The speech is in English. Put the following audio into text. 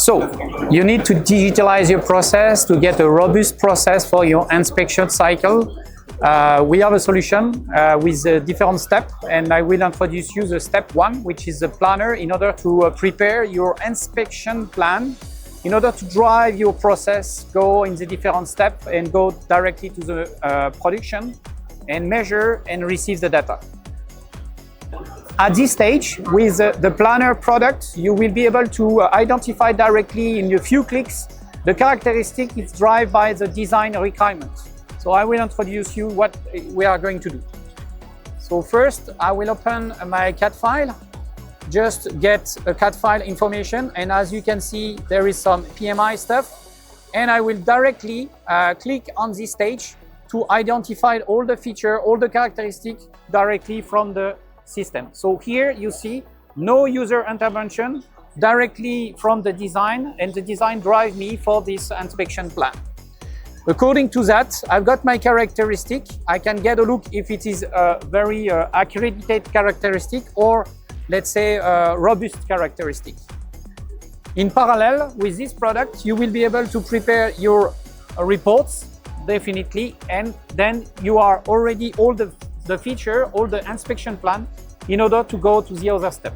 So you need to digitalize your process to get a robust process for your inspection cycle. We have a solution with a different step, and I will introduce you the step 1, which is the planner, in order to prepare your inspection plan, in order to drive your process, go in the different step and go directly to the production and measure and receive the data. At this stage, with the planner product, you will be able to identify directly in a few clicks the characteristic is driven by the design requirements. So I will introduce you what we are going to do. So first, I will open my CAD file, just get a CAD file information, and as you can see, there is some PMI stuff, and I will directly click on this stage to identify all the features, all the characteristics directly from the system. So here you see no user intervention, directly from the design, and the design drives me for this inspection plan. According to that, I've got my characteristic. I can get a look if it is a very accurate characteristic or, let's say, a robust characteristic. In parallel with this product, you will be able to prepare your reports, definitely, and then you are already all the feature, all the inspection plan, in order to go to the other step.